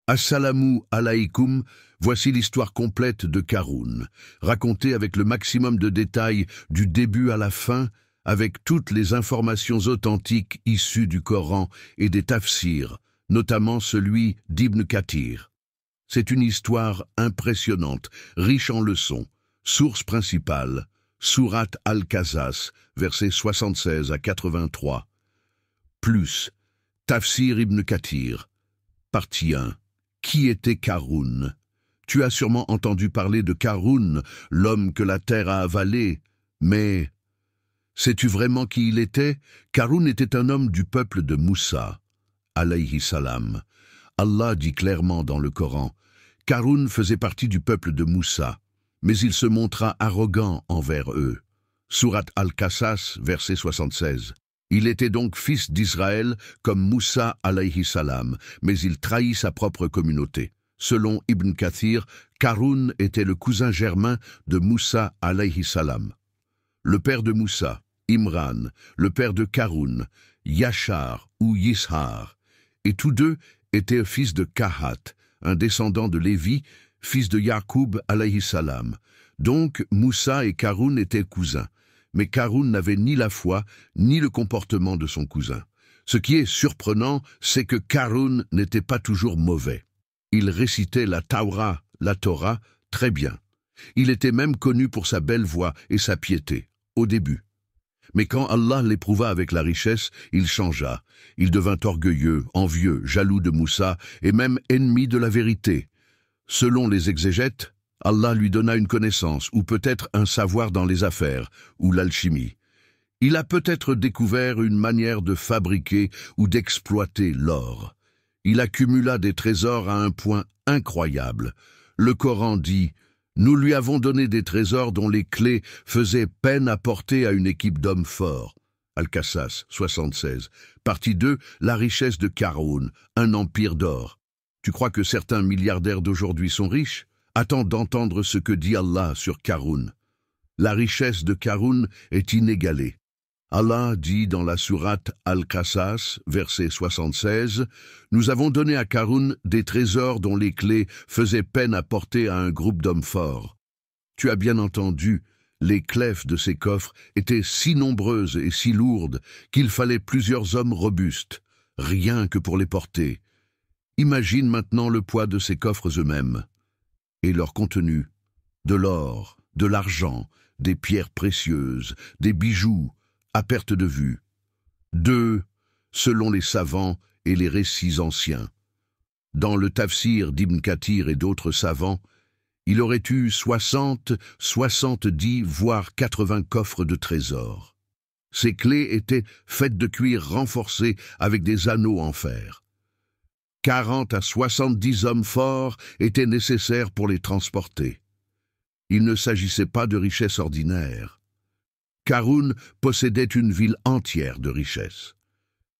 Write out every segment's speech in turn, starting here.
Assalamu alaykoum, voici l'histoire complète de Qarûn, racontée avec le maximum de détails du début à la fin, avec toutes les informations authentiques issues du Coran et des tafsirs, notamment celui d'Ibn Kathir. C'est une histoire impressionnante, riche en leçons. Source principale, Sourate Al-Qasas, versets 76 à 83. Plus, Tafsir Ibn Kathir, partie 1. Qui était Qarûn? Tu as sûrement entendu parler de Qarûn, l'homme que la terre a avalé, mais sais-tu vraiment qui il était? Qarûn était un homme du peuple de Moussa, alayhi salam. Allah dit clairement dans le Coran, Qarûn faisait partie du peuple de Moussa, mais il se montra arrogant envers eux. Sourate Al-Qasas, verset 76. Il était donc fils d'Israël comme Moussa alayhi salam, mais il trahit sa propre communauté. Selon Ibn Kathir, Qarûn était le cousin germain de Moussa alayhi salam. Le père de Moussa, Imran, le père de Qarûn, Yashar ou Yishar, et tous deux étaient fils de Kahat, un descendant de Lévi, fils de Yacoub alayhi salam. Donc Moussa et Qarûn étaient cousins. Mais Qarûn n'avait ni la foi, ni le comportement de son cousin. Ce qui est surprenant, c'est que Qarûn n'était pas toujours mauvais. Il récitait la Torah, très bien. Il était même connu pour sa belle voix et sa piété, au début. Mais quand Allah l'éprouva avec la richesse, il changea. Il devint orgueilleux, envieux, jaloux de Moussa et même ennemi de la vérité. Selon les exégètes, Allah lui donna une connaissance, ou peut-être un savoir dans les affaires, ou l'alchimie. Il a peut-être découvert une manière de fabriquer ou d'exploiter l'or. Il accumula des trésors à un point incroyable. Le Coran dit « Nous lui avons donné des trésors dont les clés faisaient peine à porter à une équipe d'hommes forts. » Al-Qasas, 76. Partie 2, la richesse de Qarûn, un empire d'or. Tu crois que certains milliardaires d'aujourd'hui sont riches? Attends d'entendre ce que dit Allah sur Qarûn. La richesse de Qarûn est inégalée. Allah dit dans la sourate Al-Qasas, verset 76, « Nous avons donné à Qarûn des trésors dont les clés faisaient peine à porter à un groupe d'hommes forts. » Tu as bien entendu, les clefs de ces coffres étaient si nombreuses et si lourdes qu'il fallait plusieurs hommes robustes, rien que pour les porter. Imagine maintenant le poids de ces coffres eux-mêmes. Et leur contenu, de l'or, de l'argent, des pierres précieuses, des bijoux, à perte de vue. 2, selon les savants et les récits anciens. Dans le tafsir d'Ibn Kathir et d'autres savants, il aurait eu 60, 70, voire 80 coffres de trésors. Ces clés étaient faites de cuir renforcé avec des anneaux en fer. 40 à 70 hommes forts étaient nécessaires pour les transporter. Il ne s'agissait pas de richesses ordinaires. Qarûn possédait une ville entière de richesses.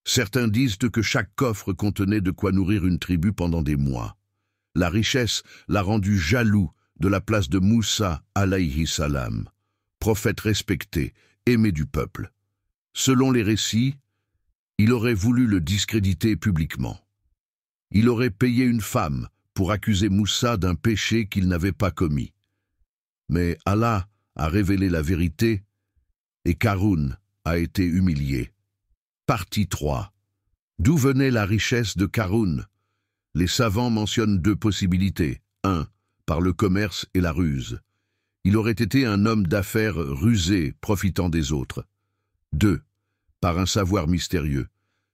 Certains disent que chaque coffre contenait de quoi nourrir une tribu pendant des mois. La richesse l'a rendu jaloux de la place de Moussa alayhi salam, prophète respecté, aimé du peuple. Selon les récits, il aurait voulu le discréditer publiquement. Il aurait payé une femme pour accuser Moussa d'un péché qu'il n'avait pas commis. Mais Allah a révélé la vérité et Qarûn a été humilié. Partie 3. D'où venait la richesse de Qarûn? Les savants mentionnent 2 possibilités. 1. Par le commerce et la ruse. Il aurait été un homme d'affaires rusé, profitant des autres. 2. Par un savoir mystérieux.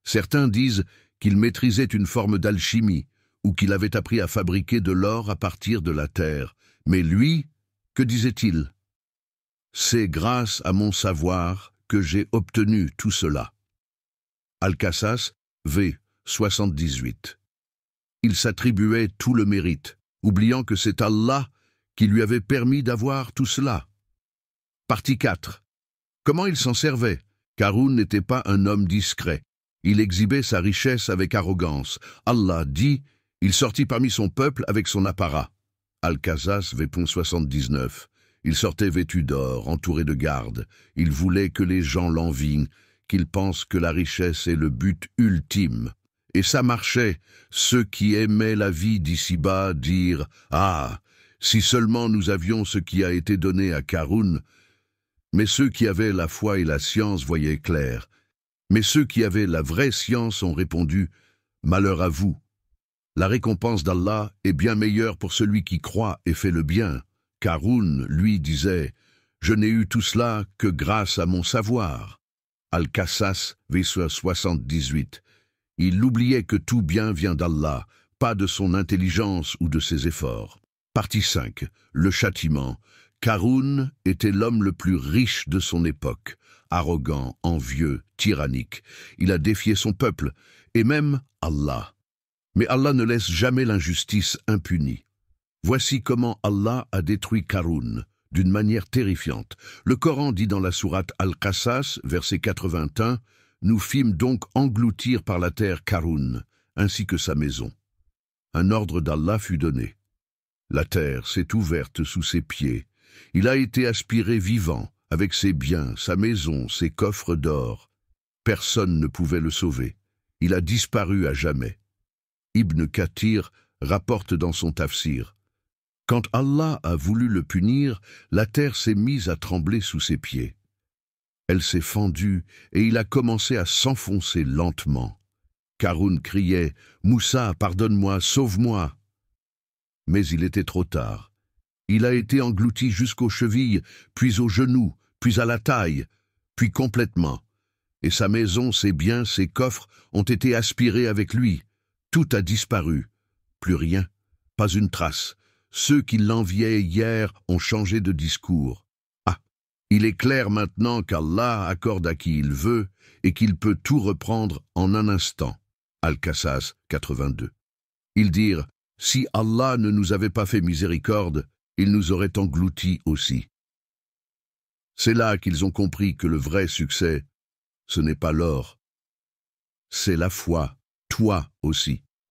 Certains disent qu'il maîtrisait une forme d'alchimie, ou qu'il avait appris à fabriquer de l'or à partir de la terre. Mais lui, que disait-il? C'est grâce à mon savoir que j'ai obtenu tout cela. Al-Qasas, v. 78. Il s'attribuait tout le mérite, oubliant que c'est Allah qui lui avait permis d'avoir tout cela. Partie 4. Comment il s'en servait? Qarûn n'était pas un homme discret. Il exhibait sa richesse avec arrogance. Allah dit, il sortit parmi son peuple avec son apparat. Al-Qasas, v. 79. Il sortait vêtu d'or, entouré de gardes. Il voulait que les gens l'envient, qu'ils pensent que la richesse est le but ultime. Et ça marchait. Ceux qui aimaient la vie d'ici-bas dirent « Ah, si seulement nous avions ce qui a été donné à Karun !» Mais ceux qui avaient la foi et la science voyaient clair. Mais ceux qui avaient la vraie science ont répondu « Malheur à vous ! La récompense d'Allah est bien meilleure pour celui qui croit et fait le bien. » Karun, lui, disait « Je n'ai eu tout cela que grâce à mon savoir. » Al-Qassas, verset 78. Il oubliait que tout bien vient d'Allah, pas de son intelligence ou de ses efforts. Partie 5. Le châtiment. Karun était l'homme le plus riche de son époque, arrogant, envieux, tyrannique. Il a défié son peuple, et même Allah. Mais Allah ne laisse jamais l'injustice impunie. Voici comment Allah a détruit Karun, d'une manière terrifiante. Le Coran dit dans la sourate Al-Qassas, verset 81, « Nous fîmes donc engloutir par la terre Karun, ainsi que sa maison. » Un ordre d'Allah fut donné. La terre s'est ouverte sous ses pieds. Il a été aspiré vivant, avec ses biens, sa maison, ses coffres d'or. Personne ne pouvait le sauver. Il a disparu à jamais. Ibn Kathir rapporte dans son tafsir. Quand Allah a voulu le punir, la terre s'est mise à trembler sous ses pieds. Elle s'est fendue et il a commencé à s'enfoncer lentement. Karun criait « Moussa, pardonne-moi, sauve-moi !» Mais il était trop tard. Il a été englouti jusqu'aux chevilles, puis aux genoux, puis à la taille, puis complètement. Et sa maison, ses biens, ses coffres ont été aspirés avec lui. Tout a disparu. Plus rien, pas une trace. Ceux qui l'enviaient hier ont changé de discours. Ah, il est clair maintenant qu'Allah accorde à qui il veut et qu'il peut tout reprendre en un instant. Al-Qassas 82. Ils dirent, si Allah ne nous avait pas fait miséricorde, il nous aurait engloutis aussi. C'est là qu'ils ont compris que le vrai succès, ce n'est pas l'or, c'est la foi, toi aussi.